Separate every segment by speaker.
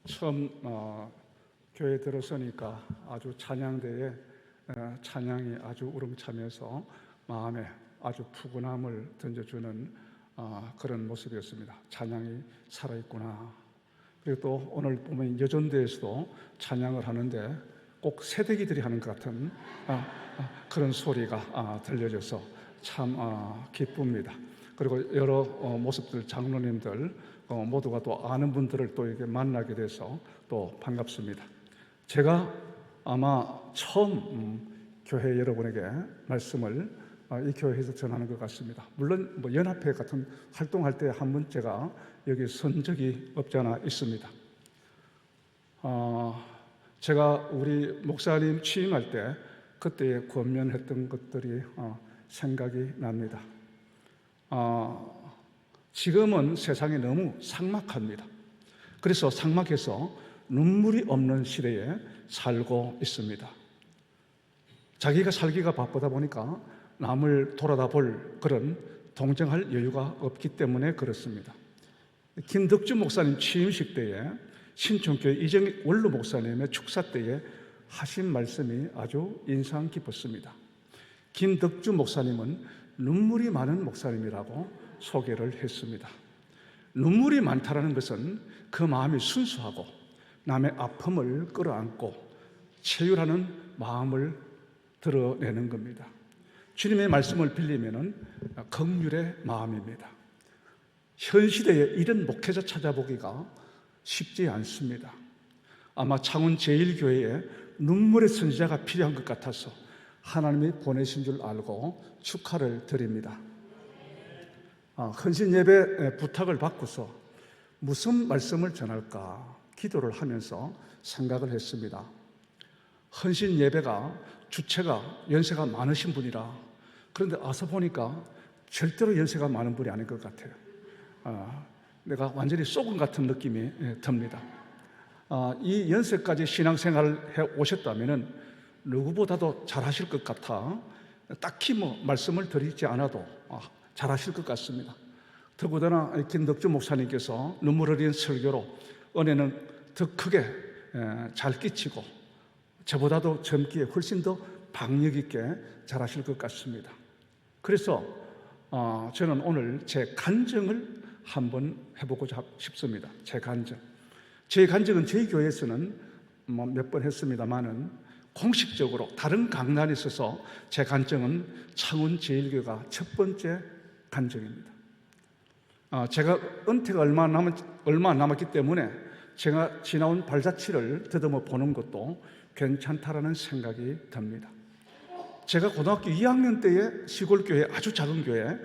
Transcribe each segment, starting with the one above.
Speaker 1: 처음 교회에 들어서니까 아주 찬양대에 찬양이 아주 우렁차면서 마음에 아주 푸근함을 던져주는 그런 모습이었습니다. 찬양이 살아있구나. 그리고 또 오늘 보면 여전대에서도 찬양을 하는데 꼭 새대기들이 하는 것 같은 그런 소리가 들려져서 참 기쁩니다. 그리고 여러 모습들, 장로님들 모두가 또 아는 분들을 또 이렇게 만나게 돼서 또 반갑습니다. 제가 아마 처음 교회 여러분에게 말씀을 이 교회에서 전하는 것 같습니다. 물론 뭐 연합회 같은 활동할 때 한 번 제가 여기 선 적이 없지 않아 있습니다. 제가 우리 목사님 취임할 때 그때에 권면했던 것들이 생각이 납니다. 지금은 세상이 너무 삭막합니다. 그래서 삭막해서 눈물이 없는 시대에 살고 있습니다. 자기가 살기가 바쁘다 보니까 남을 돌아다 볼 그런 동정할 여유가 없기 때문에 그렇습니다. 김덕주 목사님 취임식 때에 신촌교회 이정희 원로 목사님의 축사 때에 하신 말씀이 아주 인상 깊었습니다. 김덕주 목사님은 눈물이 많은 목사님이라고 소개를 했습니다. 눈물이 많다는 것은 그 마음이 순수하고 남의 아픔을 끌어안고 체휼하는 마음을 드러내는 겁니다. 주님의 말씀을 빌리면은 긍휼의 마음입니다. 현 시대에 이런 목회자 찾아보기가 쉽지 않습니다. 아마 창원 제1교회에 눈물의 선지자가 필요한 것 같아서 하나님이 보내신 줄 알고 축하를 드립니다. 헌신 예배 부탁을 받고서 무슨 말씀을 전할까 기도를 하면서 생각을 했습니다. 헌신 예배가 주체가 연세가 많으신 분이라, 그런데 와서 보니까 절대로 연세가 많은 분이 아닌 것 같아요. 내가 완전히 쏘금 같은 느낌이 듭니다. 이 연세까지 신앙생활을 해 오셨다면 누구보다도 잘하실 것 같아 딱히 뭐 말씀을 드리지 않아도 잘하실 것 같습니다. 더군다나 김덕주 목사님께서 눈물 흘린 설교로 은혜는 더 크게 잘 끼치고 저보다도 젊기에 훨씬 더 박력 있게 잘하실 것 같습니다. 그래서 저는 오늘 제 간증을 한번 해보고자 싶습니다. 제 간증. 제 간증은 저희 교회에서는 몇 번 했습니다만은 공식적으로 다른 강단에 있어서 제 간증은 창원 제1교회가 첫 번째 간증입니다. 제가 은퇴가 얼마 안 남았기 때문에 제가 지나온 발자취를 더듬어 보는 것도 괜찮다라는 생각이 듭니다. 제가 고등학교 2학년 때에 시골교회, 아주 작은 교회,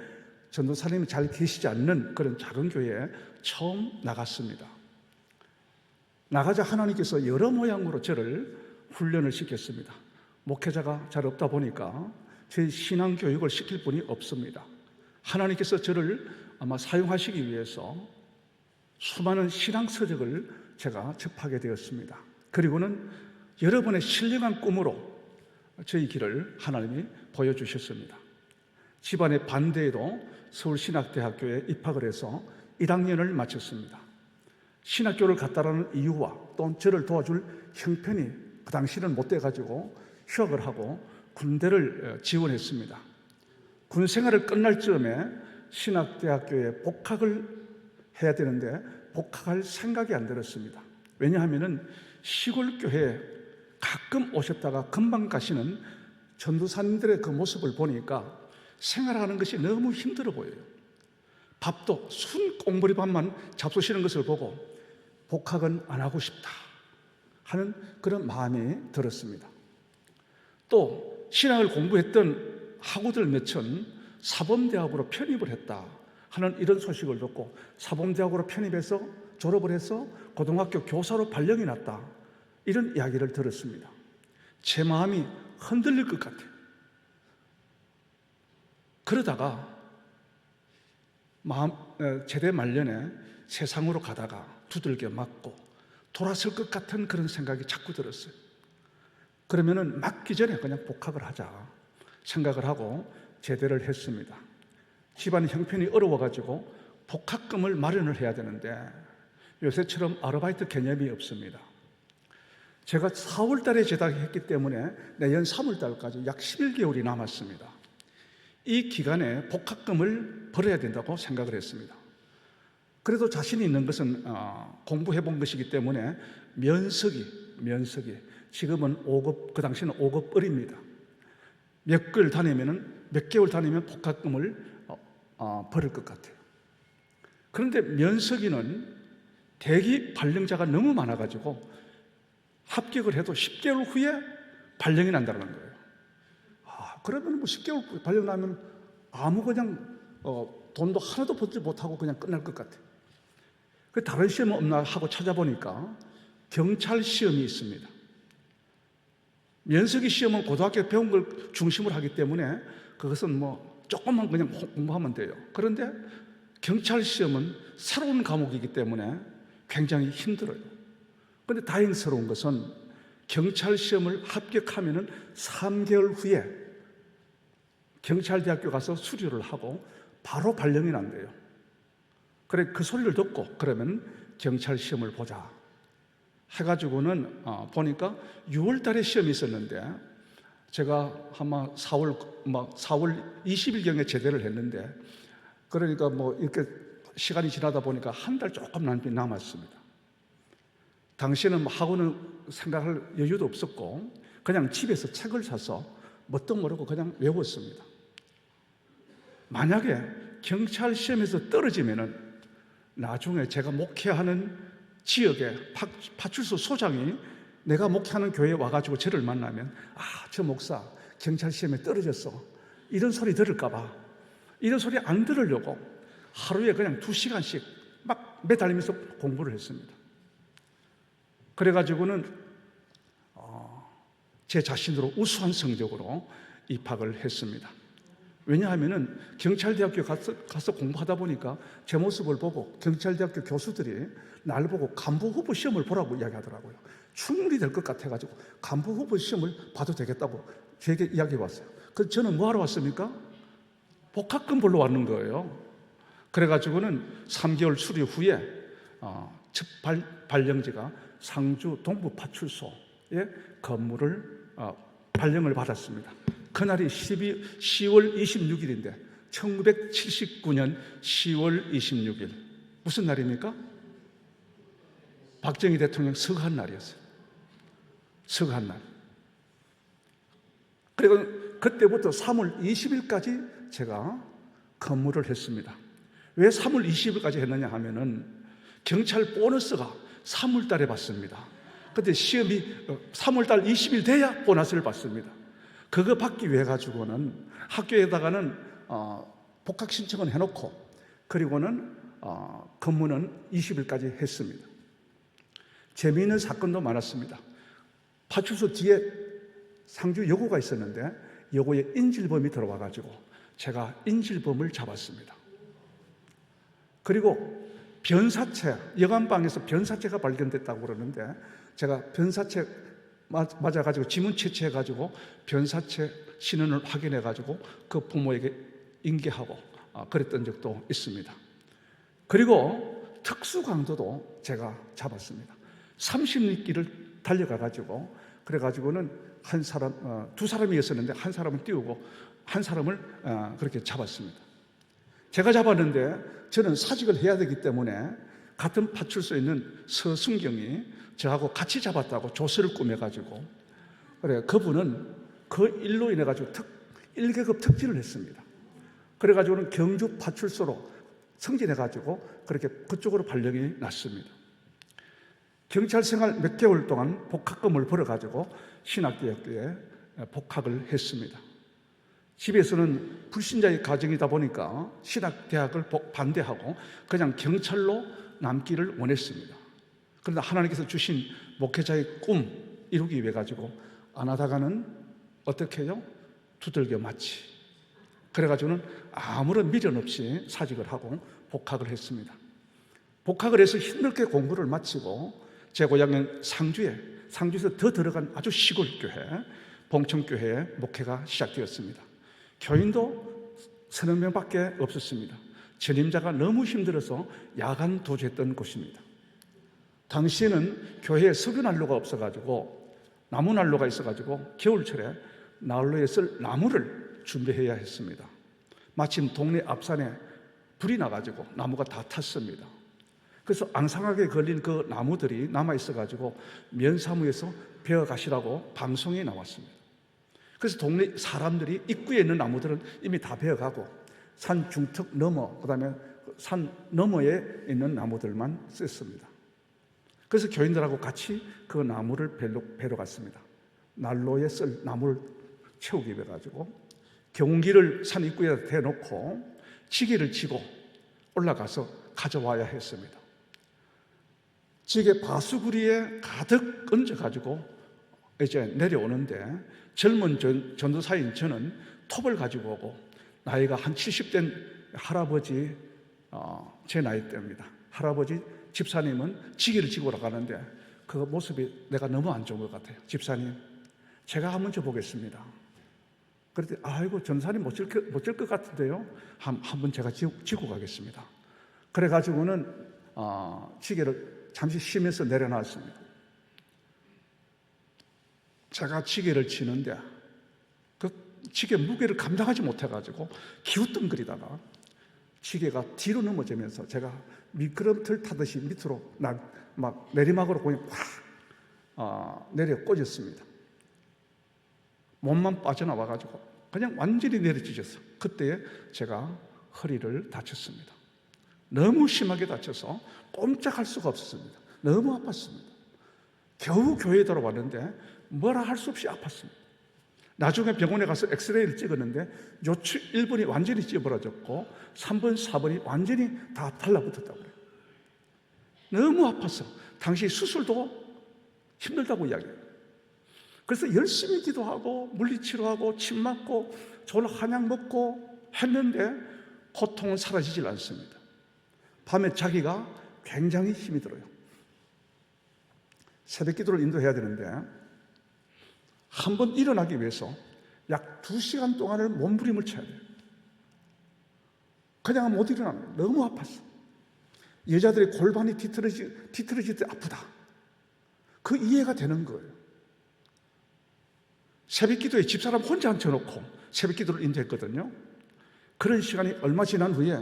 Speaker 1: 전도사님이 잘 계시지 않는 그런 작은 교회에 처음 나갔습니다. 나가자 하나님께서 여러 모양으로 저를 훈련을 시켰습니다. 목회자가 잘 없다 보니까 제 신앙교육을 시킬 분이 없습니다. 하나님께서 저를 아마 사용하시기 위해서 수많은 신앙서적을 제가 접하게 되었습니다. 그리고는 여러분의 신령한 꿈으로 저희 길을 하나님이 보여주셨습니다. 집안의 반대에도 서울신학대학교에 입학을 해서 1학년을 마쳤습니다. 신학교를 갔다라는 이유와 또 저를 도와줄 형편이 그 당시는 못 돼가지고 휴학을 하고 군대를 지원했습니다. 군 생활을 끝날 즈음에 신학대학교에 복학을 해야 되는데 복학할 생각이 안 들었습니다. 왜냐하면 시골교회에 가끔 오셨다가 금방 가시는 전도사님들의 그 모습을 보니까 생활하는 것이 너무 힘들어 보여요. 밥도 순 꽁보리 밥만 잡수시는 것을 보고 복학은 안 하고 싶다 하는 그런 마음이 들었습니다. 또 신학을 공부했던 학우들 몇천 사범대학으로 편입을 했다 하는 이런 소식을 듣고 사범대학으로 편입해서 졸업을 해서 고등학교 교사로 발령이 났다, 이런 이야기를 들었습니다. 제 마음이 흔들릴 것 같아요. 그러다가 제대 말년에 세상으로 가다가 두들겨 맞고 돌아설 것 같은 그런 생각이 자꾸 들었어요. 그러면은 맞기 전에 그냥 복학을 하자 생각을 하고 제대를 했습니다. 집안 형편이 어려워가지고 복학금을 마련을 해야 되는데 요새처럼 아르바이트 개념이 없습니다. 제가 4월 달에 재당했기 때문에 내년 3월 달까지 약 11개월이 남았습니다. 이 기간에 복학금을 벌어야 된다고 생각을 했습니다. 그래도 자신이 있는 것은 공부해 본 것이기 때문에 면석이 지금은 5급, 그 당시는 5급 어립니다. 몇 개월 다니면 복학금을 벌을 것 같아요. 그런데 면석이는 대기 발령자가 너무 많아가지고 합격을 해도 10개월 후에 발령이 난다는 거예요. 그러면 뭐 10개월 발령 나면 그냥 돈도 하나도 받지 못하고 그냥 끝날 것 같아요. 다른 시험은 없나 하고 찾아보니까 경찰 시험이 있습니다. 면석이 시험은 고등학교 배운 걸 중심으로 하기 때문에 그것은 뭐 조금만 그냥 공부하면 돼요. 그런데 경찰 시험은 새로운 과목이기 때문에 굉장히 힘들어요. 그런데 다행스러운 것은 경찰 시험을 합격하면 3개월 후에 경찰대학교 가서 수료를 하고 바로 발령이 난대요. 그래, 그 소리를 듣고 그러면 경찰 시험을 보자 해가지고는 보니까 6월 달에 시험이 있었는데 제가 아마 4월 20일경에 제대를 했는데 그러니까 뭐 이렇게 시간이 지나다 보니까 한 달 조금 남았습니다. 당시에는 학원을 생각할 여유도 없었고 그냥 집에서 책을 사서 뭣도 모르고 그냥 외웠습니다. 만약에 경찰 시험에서 떨어지면은 나중에 제가 목회하는 지역의 파출소 소장이 내가 목회하는 교회에 와가지고 저를 만나면 저 목사 경찰 시험에 떨어졌어 이런 소리 들을까봐 이런 소리 안 들으려고 하루에 그냥 2시간씩 막 매달리면서 공부를 했습니다. 그래가지고는 제 자신으로 우수한 성적으로 입학을 했습니다. 왜냐하면은 경찰대학교 가서 공부하다 보니까 제 모습을 보고 경찰대학교 교수들이 날 보고 간부 후보 시험을 보라고 이야기하더라고요. 충분히 될 것 같아가지고 간부 후보 시험을 봐도 되겠다고 제게 이야기해 왔어요. 그래서 저는 뭐 하러 왔습니까? 복학금 벌러 왔는 거예요. 그래가지고는 3개월 수료 후에 첫 발령지가 상주 동부파출소에 건물을 발령을 받았습니다. 그날이 10월 26일인데 1979년 10월 26일 무슨 날입니까? 박정희 대통령 서거한 날이었어요. 서거한 날. 그리고 그때부터 3월 20일까지 제가 근무를 했습니다. 왜 3월 20일까지 했느냐 하면은 경찰 보너스가 3월 달에 받습니다. 그때 시험이 3월 달 20일 돼야 보너스를 받습니다. 그거 받기 위해 가지고는 학교에다가는 복학 신청을 해놓고 그리고는 근무는 20일까지 했습니다. 재미있는 사건도 많았습니다. 파출소 뒤에 상주 여고가 있었는데 여고에 인질범이 들어와 가지고 제가 인질범을 잡았습니다. 그리고 변사체, 여관방에서 변사체가 발견됐다고 그러는데 제가 변사체 맞아가지고 지문 채취해가지고 변사체 신원을 확인해가지고 그 부모에게 인계하고 그랬던 적도 있습니다. 그리고 특수강도도 제가 잡았습니다. 30리길을 달려가가지고 그래가지고는 두 사람이었었는데 한 사람을 띄우고 한 사람을 그렇게 잡았습니다. 제가 잡았는데 저는 사직을 해야 되기 때문에 같은 파출소에 있는 서순경이 저하고 같이 잡았다고 조서를 꾸며가지고 그래 그분은 그 일로 인해 가지고 1계급 특진을 했습니다. 그래가지고는 경주 파출소로 승진해가지고 그렇게 그쪽으로 발령이 났습니다. 경찰 생활 몇 개월 동안 복학금을 벌어가지고 신학대학교에 복학을 했습니다. 집에서는 불신자의 가정이다 보니까 신학대학을 반대하고 그냥 경찰로 남기를 원했습니다. 그러나 하나님께서 주신 목회자의 꿈 이루기 위해 가지고 안 하다가는 어떻게 해요? 두들겨 맞지. 그래가지고는 아무런 미련 없이 사직을 하고 복학을 했습니다. 복학을 해서 힘들게 공부를 마치고 제 고향인 상주에서 더 들어간 아주 시골 교회, 봉천교회에 목회가 시작되었습니다. 교인도 30명밖에 없었습니다. 전임자가 너무 힘들어서 야간 도주했던 곳입니다. 당시에는 교회에 석유 난로가 없어가지고 나무 난로가 있어가지고 겨울철에 난로에 쓸 나무를 준비해야 했습니다. 마침 동네 앞산에 불이 나가지고 나무가 다 탔습니다. 그래서 앙상하게 걸린 그 나무들이 남아있어가지고 면사무에서 베어가시라고 방송에 나왔습니다. 그래서 동네 사람들이 입구에 있는 나무들은 이미 다 베어가고 산 중턱 너머, 그 다음에 산 너머에 있는 나무들만 썼습니다. 그래서 교인들하고 같이 그 나무를 베러 갔습니다. 난로에 쓸 나무를 채우기 위해 가지고 경운기를 산 입구에 대놓고 지게를 지고 올라가서 가져와야 했습니다. 지게 바수구리에 가득 얹어가지고 이제 내려오는데 젊은 전도사인 저는 톱을 가지고 오고 나이가 한 70된 할아버지, 제 나이대입니다. 할아버지 집사님은 지게를 지고 올라가는데 그 모습이 내가 너무 안 좋은 것 같아요. 집사님, 제가 한번 져보겠습니다. 그랬더니 아이고 전사님 못 질 것 같은데요. 한번 제가 지고 가겠습니다. 그래가지고는 지게를 잠시 쉬면서 내려놨습니다. 제가 지게를 치는데 그 지게 무게를 감당하지 못해가지고 기우뚱거리다가 지게가 뒤로 넘어지면서 제가 미끄럼틀 타듯이 밑으로 막 내리막으로 그냥 확 내려 꽂혔습니다. 몸만 빠져나와가지고 그냥 완전히 내려지셨어요. 그때 제가 허리를 다쳤습니다. 너무 심하게 다쳐서 꼼짝할 수가 없었습니다. 너무 아팠습니다. 겨우 교회에 돌아왔는데 뭐라 할 수 없이 아팠습니다. 나중에 병원에 가서 엑스레이를 찍었는데 요추 1번이 완전히 찌부러졌고 3번, 4번이 완전히 다 달라붙었다고 그래요. 너무 아팠어. 당시 수술도 힘들다고 이야기해요. 그래서 열심히 기도하고 물리치료하고 침 맞고 좋은 한약 먹고 했는데 고통은 사라지질 않습니다. 밤에 자기가 굉장히 힘이 들어요. 새벽 기도를 인도해야 되는데 한 번 일어나기 위해서 약 2시간 동안을 몸부림을 쳐야 돼요. 그냥 못 일어나요. 너무 아팠어. 여자들이 골반이 뒤틀어질 때 아프다. 그 이해가 되는 거예요. 새벽 기도에 집사람 혼자 앉혀놓고 새벽 기도를 인도했거든요. 그런 시간이 얼마 지난 후에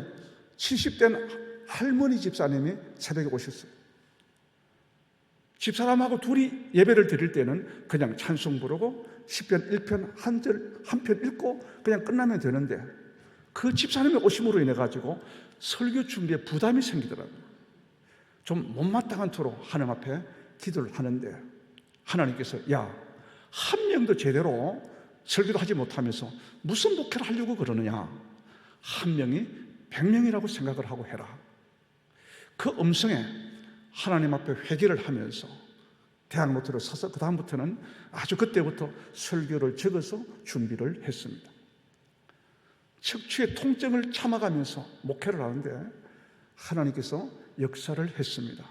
Speaker 1: 70된 할머니 집사님이 새벽에 오셨어요. 집사람하고 둘이 예배를 드릴 때는 그냥 찬송 부르고 시편 1편 한 편 읽고 그냥 끝나면 되는데 그 집사님의 오심으로 인해 가지고 설교 준비에 부담이 생기더라고요. 좀 못마땅한 토로 하나님 앞에 기도를 하는데 하나님께서 한 명도 제대로 설교도 하지 못하면서 무슨 목회를 하려고 그러느냐. 한 명이 100명이라고 생각을 하고 해라. 그 음성에 하나님 앞에 회개를 하면서 대학 노트를 써서 그 다음부터는 아주 그때부터 설교를 적어서 준비를 했습니다. 척추의 통증을 참아가면서 목회를 하는데 하나님께서 역사를 했습니다.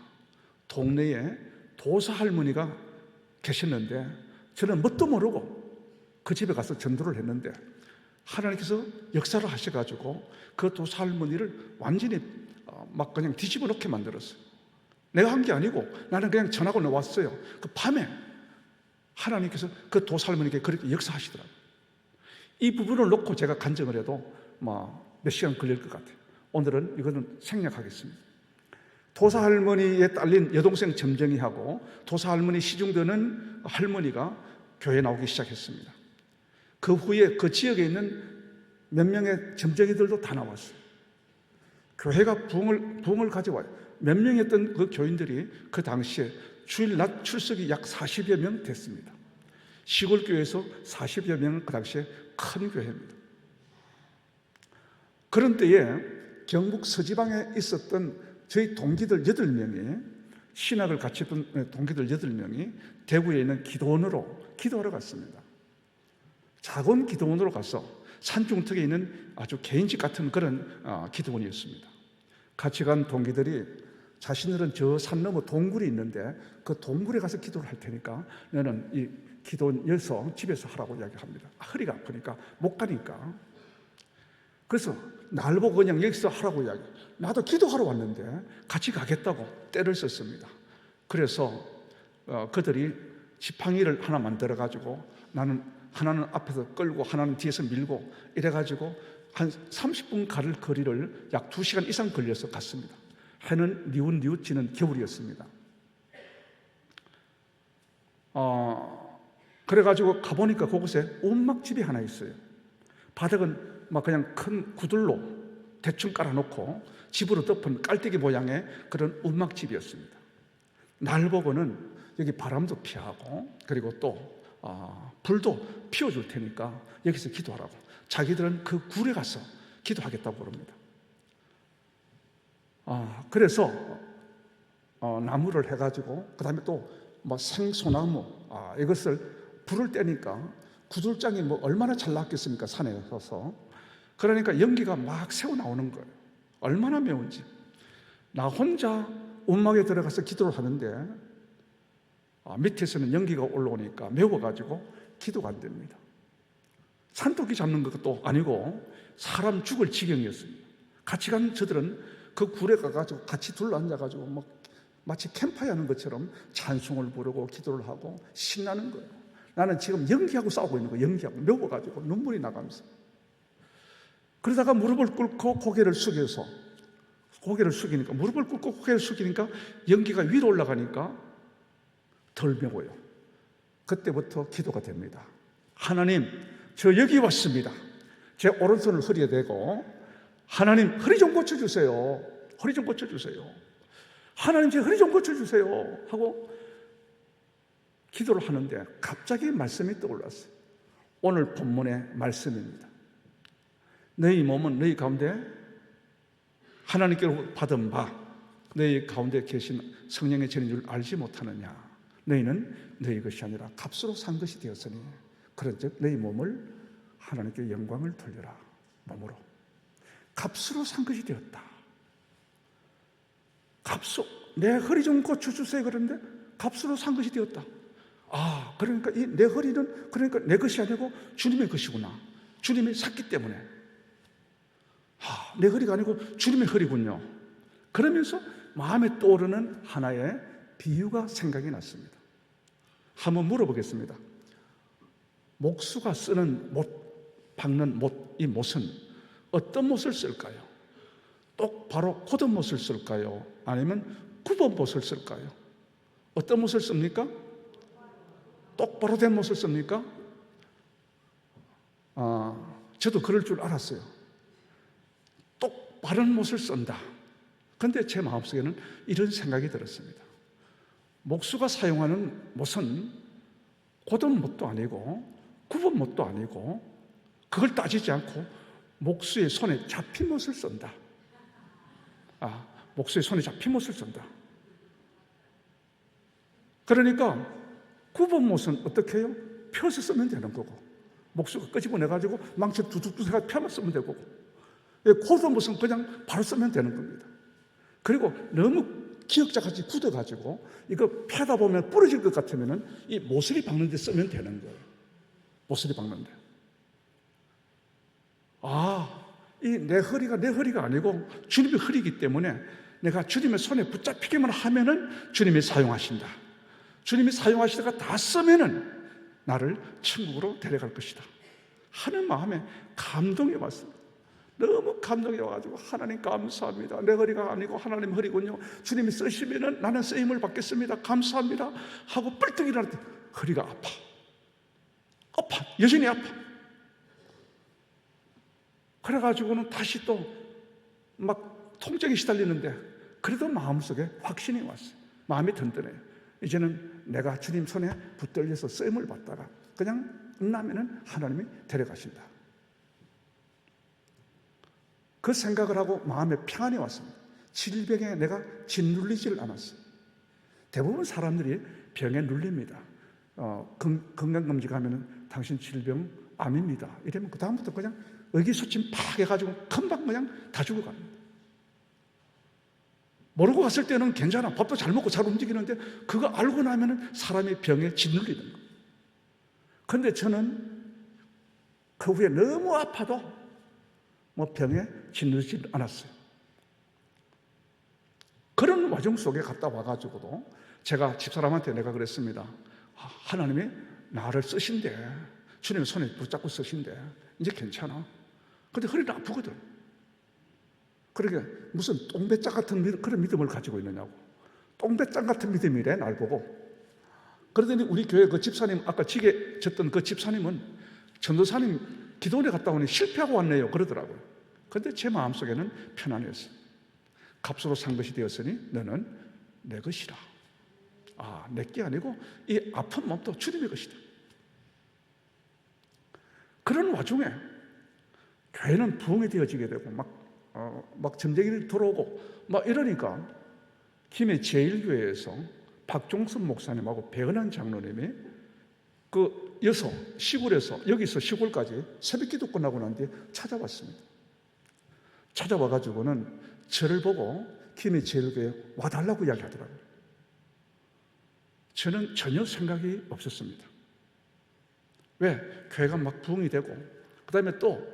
Speaker 1: 동네에 도사 할머니가 계셨는데 저는 뭣도 모르고 그 집에 가서 전도를 했는데 하나님께서 역사를 하셔가지고 그 도사 할머니를 완전히 막 그냥 뒤집어 놓게 만들었어요. 내가 한 게 아니고 나는 그냥 전하고 나왔어요. 그 밤에 하나님께서 그 도사 할머니에게 그렇게 역사하시더라고요. 이 부분을 놓고 제가 간증을 해도 몇 시간 걸릴 것 같아요. 오늘은 이거는 생략하겠습니다. 도사 할머니에 딸린 여동생 점정이하고 도사 할머니 시중드는 할머니가 교회에 나오기 시작했습니다. 그 후에 그 지역에 있는 몇 명의 점정이들도 다 나왔어요. 교회가 부흥을 가져와요. 몇 명이었던 그 교인들이 그 당시에 주일 낮 출석이 약 40여 명 됐습니다. 시골 교회에서 40여 명은 그 당시에 큰 교회입니다. 그런 때에 경북 서지방에 있었던 저희 동기들 8명이 신학을 같이 했던 동기들 8명이 대구에 있는 기도원으로 기도하러 갔습니다. 작은 기도원으로 가서 산중턱에 있는 아주 개인집 같은 그런 기도원이었습니다. 같이 간 동기들이 자신들은 저 산 너머 동굴이 있는데 그 동굴에 가서 기도를 할 테니까 너는 이 기도원 여서 집에서 하라고 이야기합니다. 허리가 아프니까 못 가니까. 그래서 날 보고 그냥 여기서 하라고 이야기. 나도 기도하러 왔는데 같이 가겠다고 때를 썼습니다. 그래서 그들이 지팡이를 하나 만들어가지고 하나는 앞에서 끌고 하나는 뒤에서 밀고 이래가지고 한 30분 갈 거리를 약 2시간 이상 걸려서 갔습니다. 해는 니웃니웃지는 겨울이었습니다. 그래가지고 가보니까 그곳에 움막집이 하나 있어요. 바닥은 막 그냥 큰 구들로 대충 깔아놓고 집으로 덮은 깔때기 모양의 그런 움막집이었습니다. 날 보고는 여기 바람도 피하고 그리고 또 불도 피워줄 테니까 여기서 기도하라고. 자기들은 그 굴에 가서 기도하겠다고 그럽니다. 그래서 나무를 해가지고 그 다음에 또 뭐 생소나무 이것을 불을 떼니까 구들장이 뭐 얼마나 잘 났겠습니까? 산에 서서. 그러니까 연기가 막 새어나오는 거예요. 얼마나 매운지. 나 혼자 움막에 들어가서 기도를 하는데 밑에서는 연기가 올라오니까 매워가지고 기도가 안 됩니다. 산토끼 잡는 것도 아니고 사람 죽을 지경이었습니다. 같이 간 저들은 그 굴에 가가지고 같이 둘러앉아가지고 막 마치 캠프파이어 하는 것처럼 찬송을 부르고 기도를 하고 신나는 거예요. 나는 지금 연기하고 싸우고 있는 거예요. 연기하고 매워가지고 눈물이 나가면서. 그러다가 무릎을 꿇고 고개를 숙이니까 무릎을 꿇고 고개를 숙이니까 연기가 위로 올라가니까 덜 매워요. 그때부터 기도가 됩니다. 하나님, 저 여기 왔습니다. 제 오른손을 허리에 대고 하나님 허리 좀 고쳐주세요. 허리 좀 고쳐주세요. 하나님 제 허리 좀 고쳐주세요 하고 기도를 하는데 갑자기 말씀이 떠올랐어요. 오늘 본문의 말씀입니다. 너희 몸은 너희 가운데 하나님께로 받은 바 너희 가운데 계신 성령의 전인 줄 알지 못하느냐. 너희는 너희 것이 아니라 값으로 산 것이 되었으니 그런즉 너희 몸을 하나님께 영광을 돌려라. 몸으로 값으로 산 것이 되었다. 내 허리 좀 고쳐주세요. 그런데 값으로 산 것이 되었다. 그러니까 내 허리는 그러니까 내 것이 아니고 주님의 것이구나. 주님이 샀기 때문에. 내 허리가 아니고 주님의 허리군요. 그러면서 마음에 떠오르는 하나의 비유가 생각이 났습니다. 한번 물어보겠습니다. 목수가 쓰는 못, 박는 못, 이 못은 어떤 못을 쓸까요? 똑바로 곧은 못을 쓸까요? 아니면 굽은 못을 쓸까요? 어떤 못을 씁니까? 똑바로 된 못을 씁니까? 저도 그럴 줄 알았어요. 똑바른 못을 쓴다. 그런데 제 마음속에는 이런 생각이 들었습니다. 목수가 사용하는 못은 곧은 못도 아니고 굽은 못도 아니고 그걸 따지지 않고 목수의 손에 잡힌 못을 쓴다. 목수의 손에 잡힌 못을 쓴다. 그러니까 굽은 못은 어떻게 해요? 펴서 쓰면 되는 거고 목수가 끄집어내가지고 망치 두둑두둑 펴만 쓰면 되고 곧은 못은 그냥 바로 쓰면 되는 겁니다. 그리고 너무 기역자같이 굳어가지고 이거 펴다 보면 부러질 것 같으면 이 모서리 박는 데 쓰면 되는 거예요. 모서리 박는 데. 이 내 허리가 아니고 주님의 허리이기 때문에 내가 주님의 손에 붙잡히기만 하면은 주님이 사용하신다. 주님이 사용하시다가 다 쓰면은 나를 천국으로 데려갈 것이다 하는 마음에 감동이 왔습니다. 너무 감동이 와가지고 하나님 감사합니다. 내 허리가 아니고 하나님 허리군요. 주님이 쓰시면은 나는 쓰임을 받겠습니다. 감사합니다 하고 뻘떡 일어날 때 허리가 아파. 여전히 아파. 그래가지고는 다시 또 막 통증이 시달리는데 그래도 마음속에 확신이 왔어요. 마음이 든든해요. 이제는 내가 주님 손에 붙들려서 쓰임을 받다가 그냥 끝나면은 하나님이 데려가신다. 그 생각을 하고 마음에 평안이 왔습니다. 질병에 내가 짓눌리지를 않았어요. 대부분 사람들이 병에 눌립니다. 건강검진 가면은 당신 질병 암입니다. 이러면 그 다음부터 그냥 의기소침 팍 해가지고 금방 그냥 다 죽어갑니다. 모르고 갔을 때는 괜찮아. 밥도 잘 먹고 잘 움직이는데 그거 알고 나면은 사람이 병에 짓눌리는 거예요. 그런데 저는 그 후에 너무 아파도 병에 짓누르지 않았어요. 그런 와중 속에 갔다 와가지고도 제가 집사람한테 내가 그랬습니다. 하나님이 나를 쓰신대. 주님의 손에 붙잡고 쓰신대. 이제 괜찮아. 근데 허리는 아프거든. 그러니까 무슨 똥배짱 같은 그런 믿음을 가지고 있느냐고. 똥배짱 같은 믿음이래, 날 보고. 그러더니 우리 교회 그 집사님, 아까 지게 졌던 그 집사님은 전도사님 기도원에 갔다 오니 실패하고 왔네요. 그러더라고요. 그런데 제 마음속에는 편안했어요. 값으로 산 것이 되었으니 너는 내 것이라. 내 게 아니고 이 아픈 몸도 주님의 것이다. 그런 와중에 교회는 부흥이 되어지게 되고 막 점쟁이를 들어오고 막 이러니까 김해 제1교회에서 박종선 목사님하고 배은한 장로님이 그 시골에서 여기서 시골까지 새벽 기도 끝나고 난 뒤에 찾아왔습니다. 찾아와가지고는 저를 보고 김해 제1교회에 와달라고 이야기하더라고요. 저는 전혀 생각이 없었습니다. 왜? 교회가 막 부흥이 되고 그 다음에 또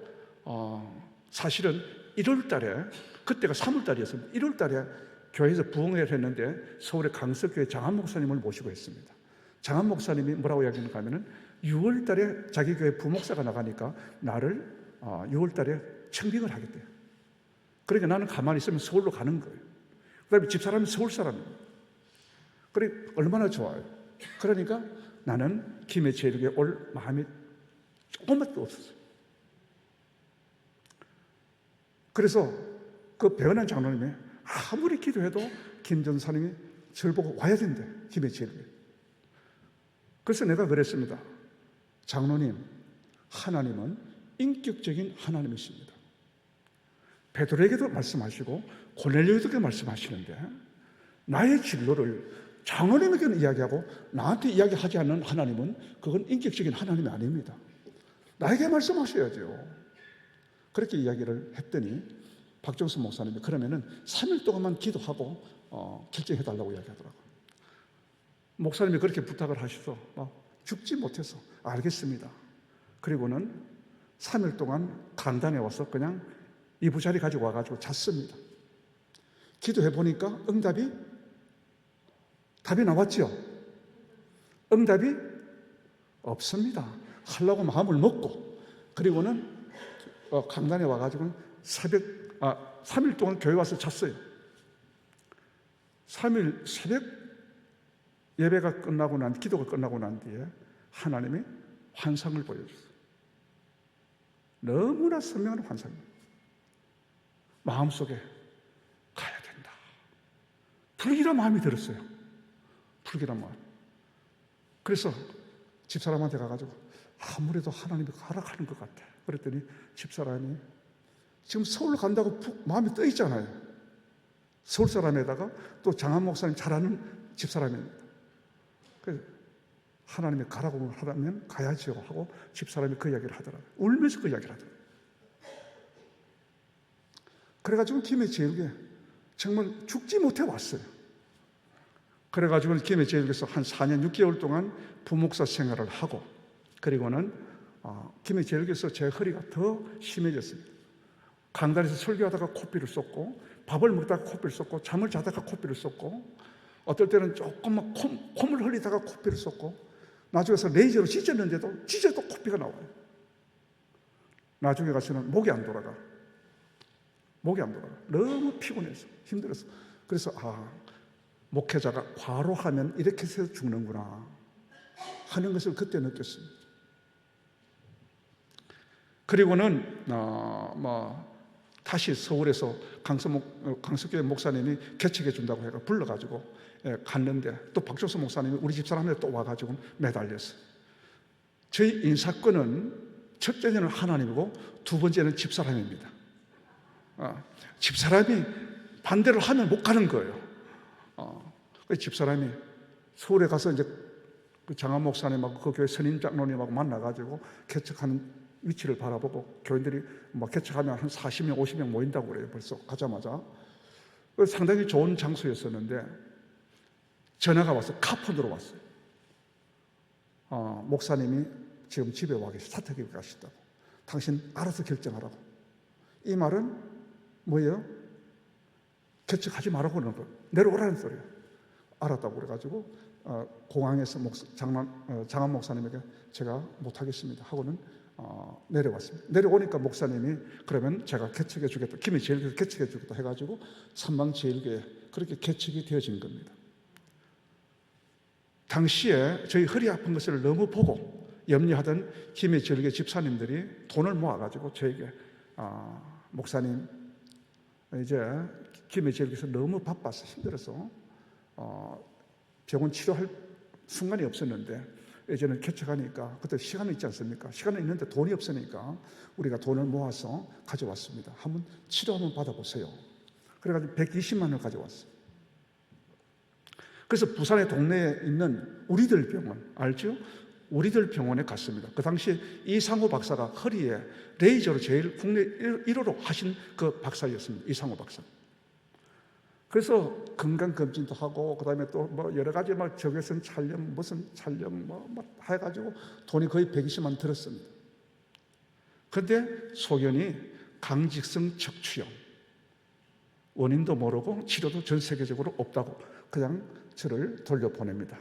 Speaker 1: 사실은 1월 달에 그때가 3월 달이었습니다. 1월 달에 교회에서 부흥회를 했는데 서울의 강석교회 장한 목사님을 모시고 했습니다. 장한 목사님이 뭐라고 이야기하는가 하면은 6월 달에 자기 교회 부목사가 나가니까 나를 6월 달에 청빙을 하겠대요. 그러니까 나는 가만히 있으면 서울로 가는 거예요. 그 다음에 집사람이 서울 사람입니다. 그래 얼마나 좋아요. 그러니까 나는 김해 제1교회에 올 마음이 조금밖에 없었어요. 그래서 그 배은한 장로님이 아무리 기도해도 김 전사님이 저를 보고 와야 된대. 김해 제1교회. 그래서 내가 그랬습니다. 장로님, 하나님은 인격적인 하나님이십니다. 베드로에게도 말씀하시고 고넬료에게도 말씀하시는데 나의 진로를 장로님에게는 이야기하고 나한테 이야기하지 않는 하나님은 그건 인격적인 하나님이 아닙니다. 나에게 말씀하셔야죠. 그렇게 이야기를 했더니 박정선 목사님이 그러면은 3일 동안만 기도하고 결정해달라고 이야기하더라고요. 목사님이 그렇게 부탁을 하셔서 죽지 못해서 알겠습니다. 그리고는 3일 동안 강단에 와서 그냥 이부자리 가지고 와가지고 잤습니다. 기도해 보니까 답이 나왔죠? 응답이 없습니다. 하려고 마음을 먹고 그리고는 강단에 와가지고 3일 동안 교회 와서 잤어요. 3일 새벽 예배가 끝나고 기도가 끝나고 난 뒤에 하나님이 환상을 보여줬어요. 너무나 선명한 환상입니다. 마음속에 가야 된다. 불길한 마음이 들었어요. 불길한 마음. 그래서 집사람한테 가가지고 아무래도 하나님이 가라하는 것 같아. 그랬더니 집사람이 지금 서울 간다고 마음이 떠 있잖아요. 서울 사람에다가 또 장한 목사님 잘 아는 집사람입니다. 그래서 하나님이 가라고 하라면 가야지요 하고 집사람이 그 이야기를 하더라고요. 울면서 그 이야기를 하더라고요. 그래가지고 김해 제1교회 정말 죽지 못해 왔어요. 그래가지고 김해 제1교회에서 한 4년 6개월 동안 부목사 생활을 하고 그리고는 김해 제1교회에서 제 허리가 더 심해졌습니다. 강단에서 설교하다가 코피를 쏟고 밥을 먹다가 코피를 쏟고 잠을 자다가 코피를 쏟고 어떨 때는 조금만 콧물 흘리다가 코피를 쏟고 나중에 가서 레이저로 찢었는데도 찢어도 코피가 나와요. 나중에 가서는 목이 안 돌아가. 너무 피곤해서 힘들어서. 그래서 목회자가 과로하면 이렇게 해서 죽는구나 하는 것을 그때 느꼈습니다. 그리고는 다시 서울에서 강석교회 목사님이 개척해 준다고 해서 불러가지고 갔는데 또 박종선 목사님이 우리 집사람한테 또 와가지고 매달렸어요. 저희 인사권은 첫째는 하나님이고 두 번째는 집사람입니다. 집사람이 반대를 하면 못 가는 거예요. 집사람이 서울에 가서 이제 그 장한 목사님하고 그 교회 선임 장로님하고 만나가지고 개척하는 위치를 바라보고 교인들이 개척하면 한 40명, 50명 모인다고 그래요. 벌써 가자마자. 상당히 좋은 장소였었는데 전화가 와서 카폰으로 왔어요. 목사님이 지금 집에 와 계시, 사택에 가시다고. 당신 알아서 결정하라고. 이 말은 뭐예요? 개척하지 말라고 그러는 거예요. 내려오라는 소리예요. 알았다고 그래가지고 공항에서 장한 목사님에게 제가 못하겠습니다 하고는 내려왔습니다. 내려오니까 목사님이 그러면 제가 개척해 주겠다, 김해제일교회 개척해 주겠다 해가지고 삼방제일교회 그렇게 개척이 되어진 겁니다. 당시에 저희 허리 아픈 것을 너무 보고 염려하던 김해제일교회 집사님들이 돈을 모아가지고 저에게 목사님, 이제 김해제일교회에서 너무 바빠서 힘들어서 병원 치료할 순간이 없었는데 이제는 개척하니까 그때 시간이 있지 않습니까? 시간은 있는데 돈이 없으니까 우리가 돈을 모아서 가져왔습니다. 한번 치료 한번 받아보세요. 그래가지고 120만 원을 가져왔어요. 그래서 부산의 동네에 있는 우리들 병원 알죠? 우리들 병원에 갔습니다. 그 당시에 이상호 박사가 허리에 레이저로 제일 국내 1호로 하신 그 박사였습니다. 이상호 박사. 그래서 건강검진도 하고, 그 다음에 또 뭐 여러 가지 막 적외선 촬영, 무슨 촬영 뭐 해가지고 돈이 거의 120만 원 들었습니다. 그런데 소견이 강직성 척추염. 원인도 모르고 치료도 전 세계적으로 없다고 그냥 저를 돌려보냅니다.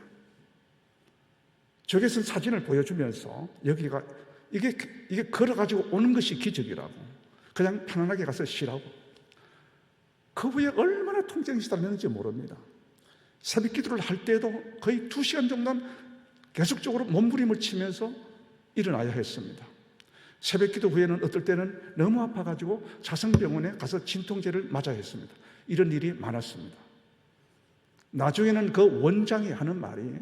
Speaker 1: 적외선 사진을 보여주면서 여기가 이게 걸어가지고 오는 것이 기적이라고, 그냥 편안하게 가서 쉬라고. 그 후에 얼마나 통증이 시달렸는지 모릅니다. 새벽 기도를 할 때도 거의 2시간 정도는 계속적으로 몸부림을 치면서 일어나야 했습니다. 새벽 기도 후에는 어떨 때는 너무 아파가지고 자성병원에 가서 진통제를 맞아야 했습니다. 이런 일이 많았습니다. 나중에는 그 원장이 하는 말이,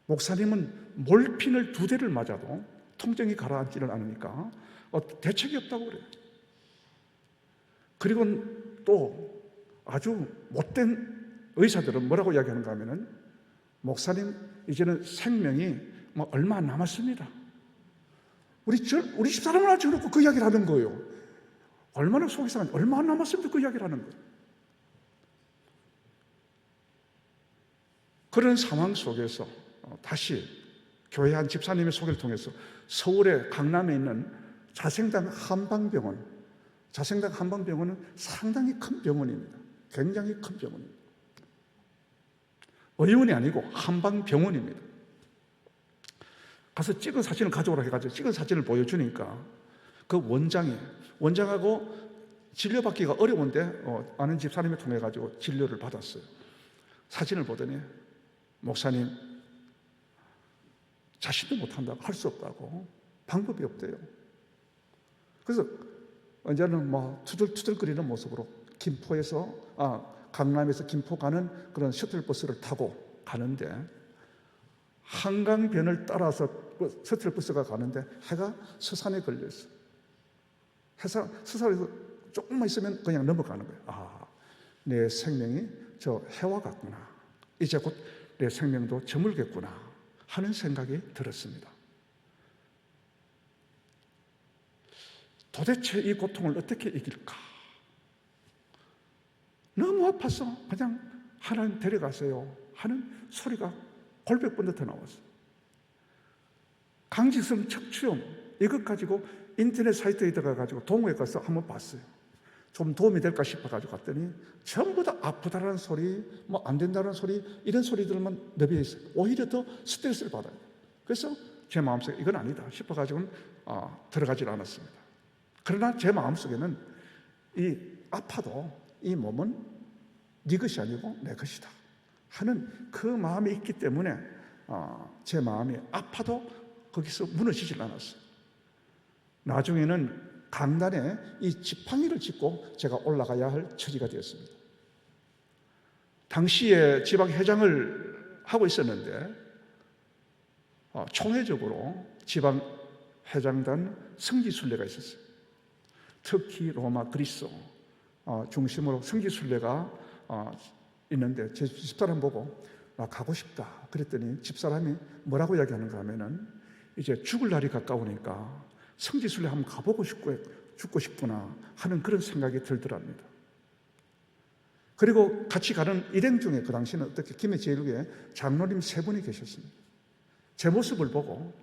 Speaker 1: 목사님은 몰핀을 2대를 맞아도 통증이 가라앉지를 않으니까 대책이 없다고 그래요. 그리고 또 아주 못된 의사들은 뭐라고 이야기하는가 하면은, 목사님 이제는 생명이 뭐 얼마 안 남았습니다. 우리 집사람을 앉혀놓고 그 이야기를 하는 거예요. 얼마나 속이 상한지, 얼마 안 남았습니다 그 이야기를 하는 거예요. 그런 상황 속에서 다시 교회 한 집사님의 소개를 통해서 서울의 강남에 있는 자생당 한방병원, 자생당 한방병원은 상당히 큰 병원입니다. 굉장히 큰 병원입니다. 의원이 아니고 한방병원입니다. 가서 찍은 사진을 가져오라 해가지고 찍은 사진을 보여주니까 그 원장하고 진료받기가 어려운데 아는 집사님을 통해 가지고 진료를 받았어요. 사진을 보더니, 목사님 자신도 못한다고, 할 수 없다고, 방법이 없대요. 그래서 언제는 뭐 투덜투덜거리는 모습으로 강남에서 김포 가는 그런 셔틀버스를 타고 가는데, 한강변을 따라서 셔틀버스가 가는데 해가 서산에 걸려있어요. 서산에서 조금만 있으면 그냥 넘어가는 거예요. 내 생명이 저 해와 같구나. 이제 곧 내 생명도 저물겠구나 하는 생각이 들었습니다. 도대체 이 고통을 어떻게 이길까? 너무 아파서 그냥 하나님 데려가세요 하는 소리가 골백번도 더 나왔어요. 강직성 척추염, 이것 가지고 인터넷 사이트에 들어가가지고 동호회 가서 한번 봤어요. 좀 도움이 될까 싶어가지고 갔더니 전부 다 아프다라는 소리, 뭐 안 된다는 소리, 이런 소리들만 너비에 있어요. 오히려 더 스트레스를 받아요. 그래서 제 마음속에 이건 아니다 싶어가지고는 들어가질 않았습니다. 그러나 제 마음속에는 아파도 이 몸은 네 것이 아니고 내 것이다 하는 그 마음이 있기 때문에 제 마음이 아파도 거기서 무너지질 않았어요. 나중에는 강단에 이 지팡이를 짚고 제가 올라가야 할 처지가 되었습니다. 당시에 지방회장을 하고 있었는데 총회적으로 지방회장단 성지순례가 있었어요. 터키, 로마, 그리스 중심으로 성지순례가 있는데 제 집사람 보고 가고 싶다 그랬더니 집사람이 뭐라고 이야기하는가 하면은, 이제 죽을 날이 가까우니까 성지순례 한번 가보고 죽고 싶구나 하는 그런 생각이 들더랍니다. 그리고 같이 가는 일행 중에 그 당시에는 어떻게 김해제일교회 장로님 3분이 계셨습니다. 제 모습을 보고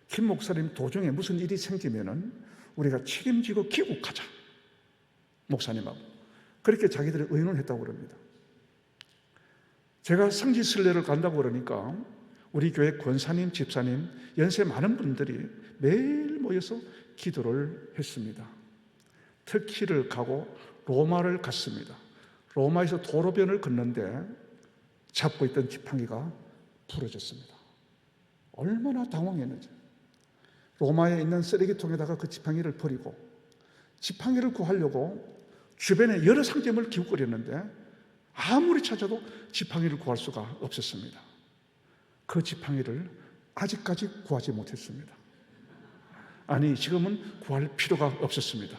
Speaker 1: 김 목사님 도중에 무슨 일이 생기면은 우리가 책임지고 귀국하자, 목사님하고 그렇게 자기들이 의논했다고 그럽니다. 제가 성지순례를 간다고 그러니까 우리 교회 권사님, 집사님, 연세 많은 분들이 매일 모여서 기도를 했습니다. 터키를 가고 로마를 갔습니다. 로마에서 도로변을 걷는데 잡고 있던 지팡이가 부러졌습니다. 얼마나 당황했는지. 로마에 있는 쓰레기통에다가 그 지팡이를 버리고 지팡이를 구하려고 주변에 여러 상점을 기웃거렸는데 아무리 찾아도 지팡이를 구할 수가 없었습니다. 그 지팡이를 아직까지 구하지 못했습니다. 아니, 지금은 구할 필요가 없었습니다.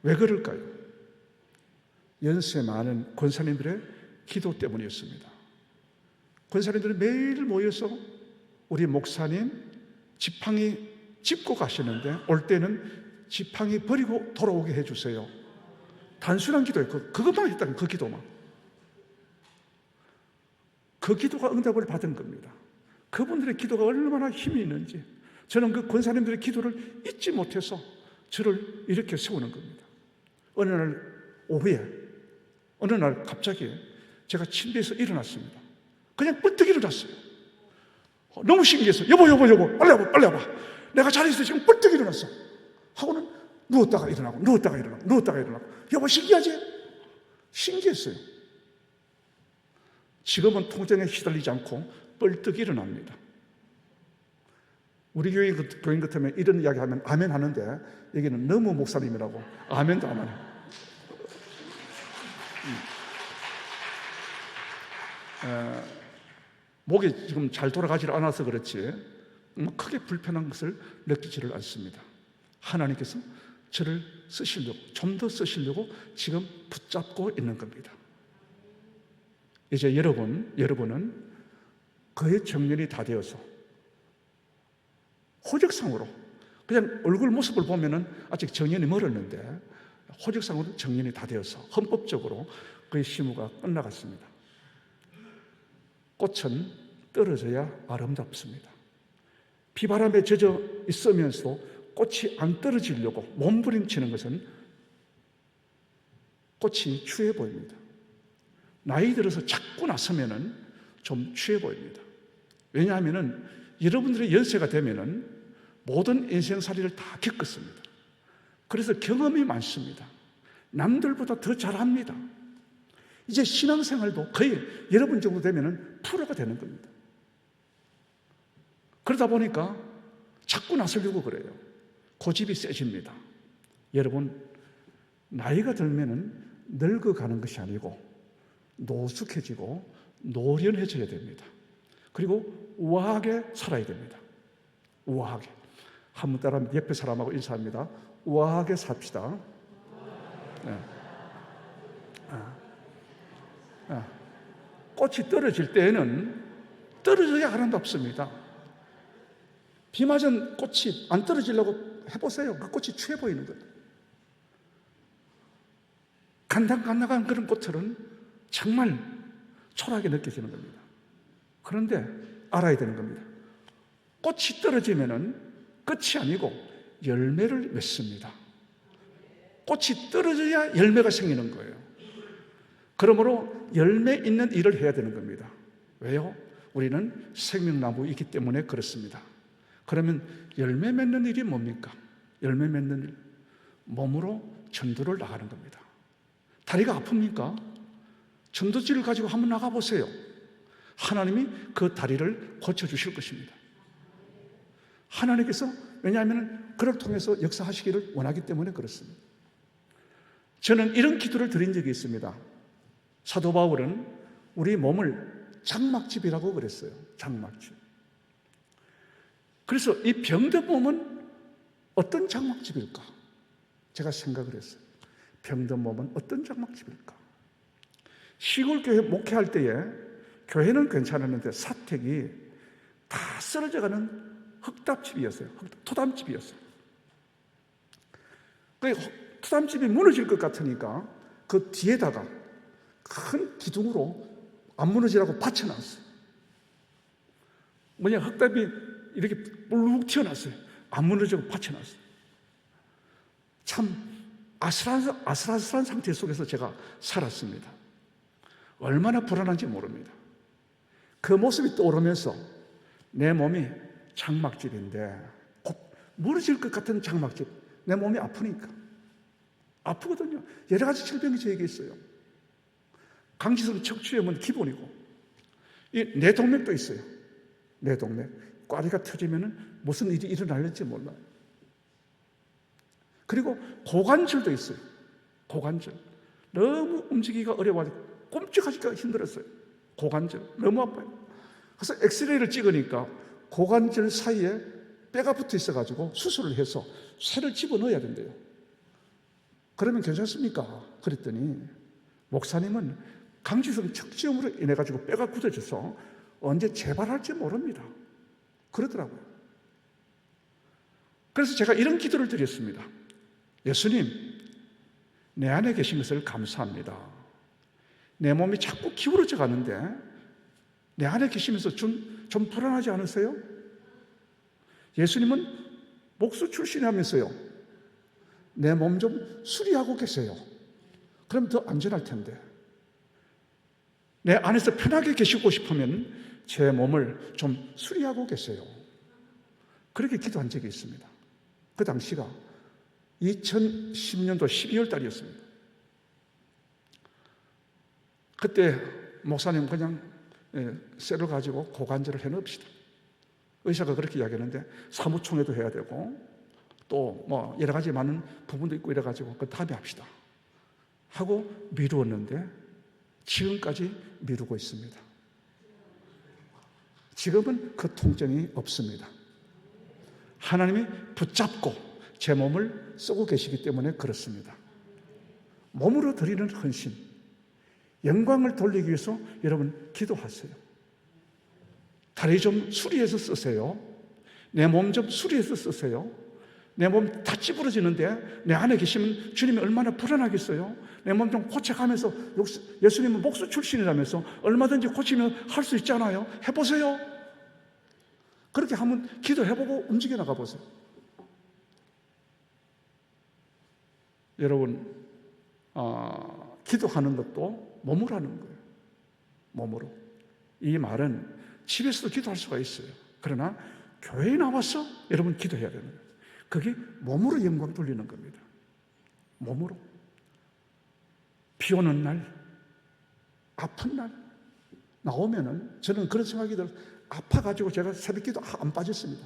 Speaker 1: 왜 그럴까요? 연세 많은 권사님들의 기도 때문이었습니다. 권사님들이 매일 모여서 우리 목사님 지팡이 짚고 가시는데 올 때는 지팡이 버리고 돌아오게 해주세요. 단순한 기도예요. 그것만 했다는 그 기도만. 그 기도가 응답을 받은 겁니다. 그분들의 기도가 얼마나 힘이 있는지 저는 그 권사님들의 기도를 잊지 못해서 저를 이렇게 세우는 겁니다. 어느 날 오후에 어느 날 갑자기 제가 침대에서 일어났습니다. 그냥 뿔떡 일어났어요. 너무 신기해서 여보 빨리 와봐. 내가 자리에서 지금 뿔떡 일어났어. 하고는 누웠다가 일어나고 여보 신기하지? 신기했어요. 지금은 통증에 시달리지 않고 뻘떡 일어납니다. 우리 교인 같으면 이런 이야기 하면 아멘 하는데 여기는 너무 목사님이라고 아멘도 안 하네. 목이 지금 잘 돌아가지 않아서 그렇지 크게 불편한 것을 느끼지를 않습니다. 하나님께서 저를 쓰시려고, 좀 더 쓰시려고 지금 붙잡고 있는 겁니다. 이제 여러분은 그의 정년이 다 되어서 호적상으로 그냥 얼굴 모습을 보면은 아직 정년이 멀었는데 호적상으로 정년이 다 되어서 헌법적으로 그의 시무가 끝나갔습니다. 꽃은 떨어져야 아름답습니다. 비바람에 젖어 있으면서도 꽃이 안 떨어지려고 몸부림치는 것은 꽃이 추해 보입니다. 나이 들어서 자꾸 나서면은 좀 추해 보입니다. 왜냐하면은 여러분들의 연세가 되면은 모든 인생살이를 다 겪었습니다. 그래서 경험이 많습니다. 남들보다 더 잘합니다. 이제 신앙생활도 거의 여러분 정도 되면은 프로가 되는 겁니다. 그러다 보니까 자꾸 나서려고 그래요. 고집이 세집니다. 여러분, 나이가 들면은 늙어가는 것이 아니고 노숙해지고 노련해져야 됩니다. 그리고 우아하게 살아야 됩니다. 우아하게. 한번 따라 옆에 사람하고 인사합니다. 우아하게 삽시다. 네. 꽃이 떨어질 때에는 떨어져야 아름답습니다. 비 맞은 꽃이 안 떨어지려고 해보세요. 그 꽃이 취해 보이는 거예요. 간당간당한 그런 꽃들은 정말 초라하게 느껴지는 겁니다. 그런데 알아야 되는 겁니다. 꽃이 떨어지면은 끝이 아니고 열매를 맺습니다. 꽃이 떨어져야 열매가 생기는 거예요. 그러므로 열매 있는 일을 해야 되는 겁니다. 왜요? 우리는 생명나무이기 때문에 그렇습니다. 그러면 열매 맺는 일이 뭡니까? 열매 맺는 일, 몸으로 전도를 나가는 겁니다. 다리가 아픕니까? 전도지를 가지고 한번 나가보세요. 하나님이 그 다리를 고쳐주실 것입니다. 하나님께서, 왜냐하면 그를 통해서 역사하시기를 원하기 때문에 그렇습니다. 저는 이런 기도를 드린 적이 있습니다. 사도 바울은 우리 몸을 장막집이라고 그랬어요. 장막집. 그래서 이 병든 몸은 어떤 장막집일까? 제가 생각을 했어요. 병든 몸은 어떤 장막집일까? 시골 교회 목회할 때에 교회는 괜찮았는데 사택이 다 쓰러져가는 흙답집이었어요. 토담집이었어요. 그 토담집이 무너질 것 같으니까 그 뒤에다가 큰 기둥으로 안 무너지라고 받쳐놨어요. 뭐냐, 흙답이 이렇게 볼룩 튀어났어요. 안 무너지고 받쳐놨어요. 참 아슬아슬한 상태 속에서 제가 살았습니다. 얼마나 불안한지 모릅니다. 그 모습이 떠오르면서 내 몸이 장막집인데 곧 무너질 것 같은 장막집, 내 몸이 아프니까. 아프거든요. 여러 가지 질병이 저에게 있어요. 강지성 척추염은 기본이고 이 뇌동맥도 있어요. 뇌동맥. 꽈리가 터지면 무슨 일이 일어날지 몰라요. 그리고 고관절도 있어요. 고관절. 너무 움직이기가 어려워가지고 꼼짝하기가 힘들었어요. 고관절. 너무 아파요. 그래서 엑스레이를 찍으니까 고관절 사이에 뼈가 붙어 있어가지고 수술을 해서 쇠를 집어넣어야 된대요. 그러면 괜찮습니까? 그랬더니 목사님은 강지성 척추염으로 인해가지고 뼈가 굳어져서 언제 재발할지 모릅니다. 그러더라고요. 그래서 제가 이런 기도를 드렸습니다. 예수님, 내 안에 계신 것을 감사합니다. 내 몸이 자꾸 기울어져 가는데 내 안에 계시면서 좀 불안하지 않으세요? 예수님은 목수 출신이라면서요. 내 몸 좀 수리하고 계세요. 그럼 더 안전할 텐데. 내 안에서 편하게 계시고 싶으면 제 몸을 좀 수리하고 계세요. 그렇게 기도한 적이 있습니다. 그 당시가 2010년도 12월 달이었습니다. 그때 목사님 그냥 쇠를 가지고 고관절을 해놓읍시다. 의사가 그렇게 이야기하는데 사무총회도 해야 되고 또 뭐 여러 가지 많은 부분도 있고 이래가지고 그 다음에 합시다 하고 미루었는데 지금까지 미루고 있습니다. 지금은 그 통증이 없습니다. 하나님이 붙잡고 제 몸을 쓰고 계시기 때문에 그렇습니다. 몸으로 드리는 헌신, 영광을 돌리기 위해서 여러분 기도하세요. 다리 좀 수리해서 쓰세요. 내 몸 좀 수리해서 쓰세요. 내 몸 다 찌부러지는데 내 안에 계시면 주님이 얼마나 불안하겠어요. 내 몸 좀 고쳐가면서 예수님은 목수 출신이라면서 얼마든지 고치면 할 수 있잖아요. 해보세요. 그렇게 한번 기도해보고 움직여 나가보세요. 여러분, 기도하는 것도 몸으로 하는 거예요. 몸으로. 이 말은 집에서도 기도할 수가 있어요. 그러나 교회에 나와서 여러분 기도해야 되는 거예요. 그게 몸으로 영광 돌리는 겁니다. 몸으로. 비 오는 날, 아픈 날 나오면은 저는 그런 생각이 들어요. 아파가지고 제가 새벽기도 안 빠졌습니다.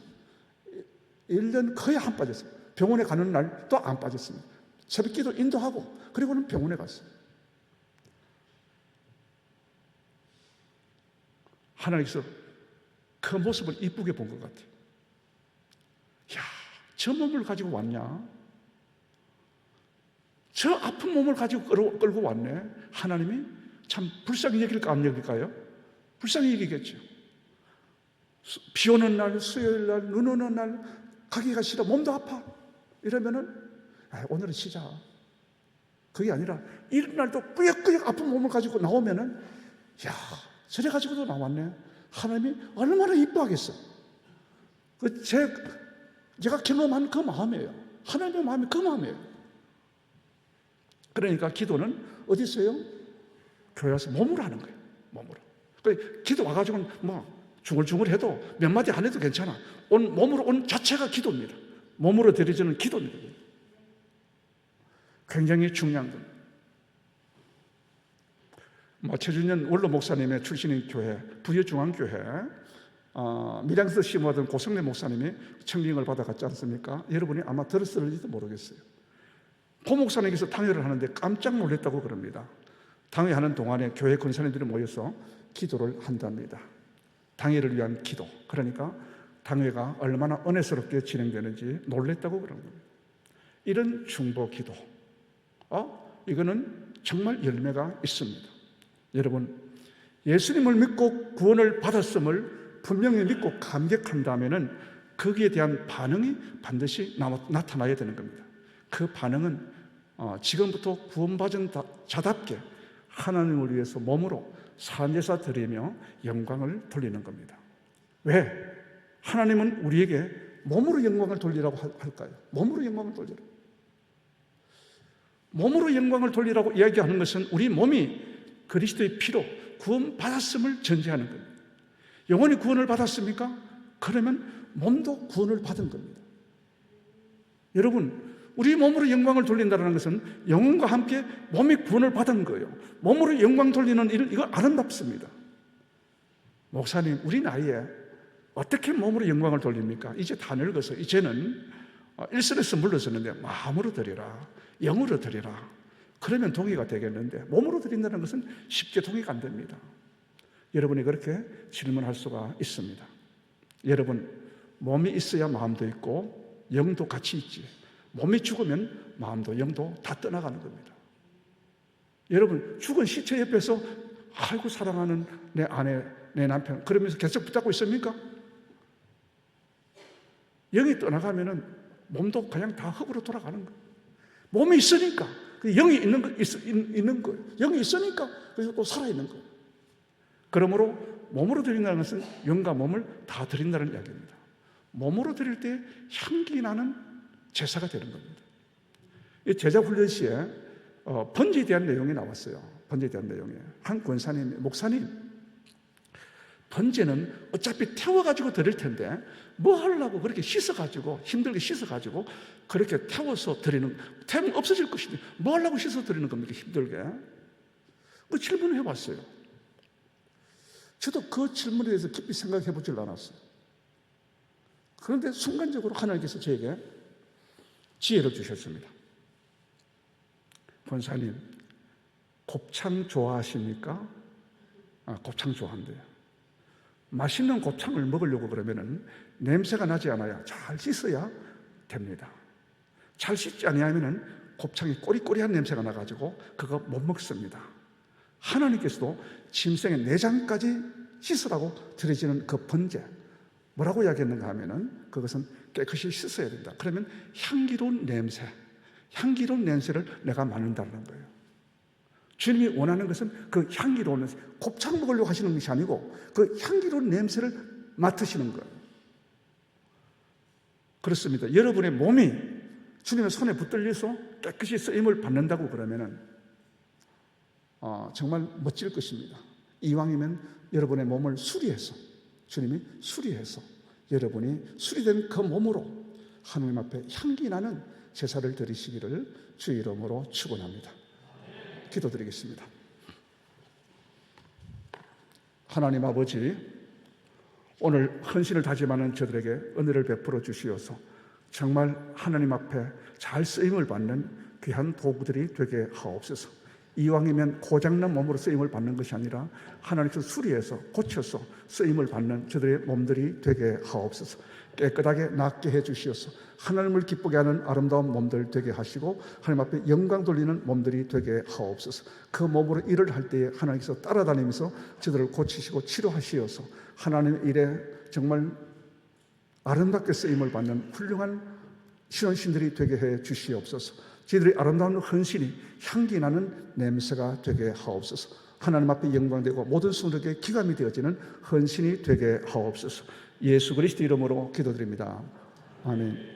Speaker 1: 1년 거의 안 빠졌어요. 병원에 가는 날도 안 빠졌습니다. 새벽기도 인도하고 그리고는 병원에 갔어요. 하나님께서 그 모습을 이쁘게 본 것 같아요. 야, 저 몸을 가지고 왔냐? 저 아픈 몸을 가지고 끌고 왔네. 하나님이 참 불쌍히 여길까 안 여길까요? 불쌍히 여기겠죠. 비 오는 날, 수요일 날, 눈 오는 날 가기가 싫어. 몸도 아파. 이러면은 오늘은 쉬자. 그게 아니라 이런 날도 꾸역꾸역 아픈 몸을 가지고 나오면은 야, 저래 가지고도 나왔네. 하나님이 얼마나 이뻐하겠어. 제가 경험한 그 마음이에요. 하나님의 마음이 그 마음이에요. 그러니까 기도는 어디 있어요? 교회 와서 몸으로 하는 거예요. 몸으로. 기도 와가지고는 뭐 중얼중얼 해도 몇 마디 안 해도 괜찮아. 몸으로 온 자체가 기도입니다. 몸으로 드려지는 기도입니다. 굉장히 중요한 겁니다. 최준현 원로 목사님의 출신인 교회, 부여중앙교회, 밀양에서 심호하던 고성래 목사님이 청빙을 받아갔지 않습니까? 여러분이 아마 들었을지도 모르겠어요. 고 목사님께서 당회를 하는데 깜짝 놀랐다고 그럽니다. 당회하는 동안에 교회 권사님들이 모여서 기도를 한답니다. 당회를 위한 기도. 그러니까 당회가 얼마나 은혜스럽게 진행되는지 놀랬다고 그런 겁니다. 이런 중보 기도. 이거는 정말 열매가 있습니다. 여러분, 예수님을 믿고 구원을 받았음을 분명히 믿고 감격한다면은 거기에 대한 반응이 반드시 나타나야 되는 겁니다. 그 반응은 지금부터 구원받은 자답게 하나님을 위해서 몸으로 산제사 드리며 영광을 돌리는 겁니다. 왜? 하나님은 우리에게 몸으로 영광을 돌리라고 할까요? 몸으로 영광을 돌리라고. 몸으로 영광을 돌리라고 이야기하는 것은 우리 몸이 그리스도의 피로 구원받았음을 전제하는 겁니다. 영혼이 구원을 받았습니까? 그러면 몸도 구원을 받은 겁니다. 여러분, 우리 몸으로 영광을 돌린다는 것은 영혼과 함께 몸이 구원을 받은 거예요. 몸으로 영광 돌리는 일, 이거 아름답습니다. 목사님, 우리 나이에 어떻게 몸으로 영광을 돌립니까? 이제 다 늙어서 이제는 일선에서 물러서는데 마음으로 드리라, 영으로 드리라. 그러면 동의가 되겠는데 몸으로 드린다는 것은 쉽게 동의가 안 됩니다. 여러분이 그렇게 질문할 수가 있습니다. 여러분, 몸이 있어야 마음도 있고 영도 같이 있지. 몸이 죽으면 마음도 영도 다 떠나가는 겁니다. 여러분, 죽은 시체 옆에서 아이고 사랑하는 내 아내, 내 남편 그러면서 계속 붙잡고 있습니까? 영이 떠나가면은 몸도 그냥 다 흙으로 돌아가는 거예요. 몸이 있으니까 영이 있는 거예요. 영이 있으니까 그래서 또 살아있는 거예요. 그러므로 몸으로 드린다는 것은 영과 몸을 다 드린다는 이야기입니다. 몸으로 드릴 때 향기 나는 제사가 되는 겁니다. 이 제자훈련 시에 번제에 대한 내용이 나왔어요. 번제에 대한 내용에 한 권사님, 목사님, 번제는 어차피 태워가지고 드릴 텐데 뭐 하려고 그렇게 씻어가지고 힘들게 씻어가지고 그렇게 태워서 드리는, 태우면 없어질 것인데 뭐 하려고 씻어 드리는 겁니까? 힘들게. 그 질문을 해봤어요. 저도 그 질문에 대해서 깊이 생각해 보질 않았어요. 그런데 순간적으로 하나님께서 저에게 지혜를 주셨습니다. 권사님, 곱창 좋아하십니까? 곱창 좋아한대요. 맛있는 곱창을 먹으려고 그러면은 냄새가 나지 않아야 잘 씻어야 됩니다. 잘 씻지 아니하면은 곱창이 꼬리꼬리한 냄새가 나가지고 그거 못 먹습니다. 하나님께서도 짐승의 내장까지 씻으라고 드려지는 그 번제, 뭐라고 이야기했는가 하면은 그것은 깨끗이 씻어야 된다. 그러면 향기로운 냄새를 내가 맡는다는 거예요. 주님이 원하는 것은 그 향기로운 냄새, 곱창 먹으려고 하시는 것이 아니고 그 향기로운 냄새를 맡으시는 거예요. 그렇습니다. 여러분의 몸이 주님의 손에 붙들려서 깨끗이 쓰임을 받는다고 그러면은 정말 멋질 것입니다. 이왕이면 여러분의 몸을 수리해서, 주님이 수리해서 여러분이 수리된 그 몸으로 하나님 앞에 향기 나는 제사를 드리시기를 주의 이름으로 축원합니다. 기도드리겠습니다. 하나님 아버지, 오늘 헌신을 다짐하는 저들에게 은혜를 베풀어 주시어서 정말 하나님 앞에 잘 쓰임을 받는 귀한 도구들이 되게 하옵소서. 이왕이면 고장난 몸으로 쓰임을 받는 것이 아니라 하나님께서 수리해서 고쳐서 쓰임을 받는 저들의 몸들이 되게 하옵소서. 깨끗하게 낫게 해주시어서 하나님을 기쁘게 하는 아름다운 몸들 되게 하시고 하나님 앞에 영광 돌리는 몸들이 되게 하옵소서. 그 몸으로 일을 할 때에 하나님께서 따라다니면서 저들을 고치시고 치료하시어서 하나님의 일에 정말 아름답게 쓰임을 받는 훌륭한 신원신들이 되게 해 주시옵소서. 저희들의 아름다운 헌신이 향기 나는 냄새가 되게 하옵소서. 하나님 앞에 영광되고 모든 성도에게 기감이 되어지는 헌신이 되게 하옵소서. 예수 그리스도 이름으로 기도드립니다. 아멘.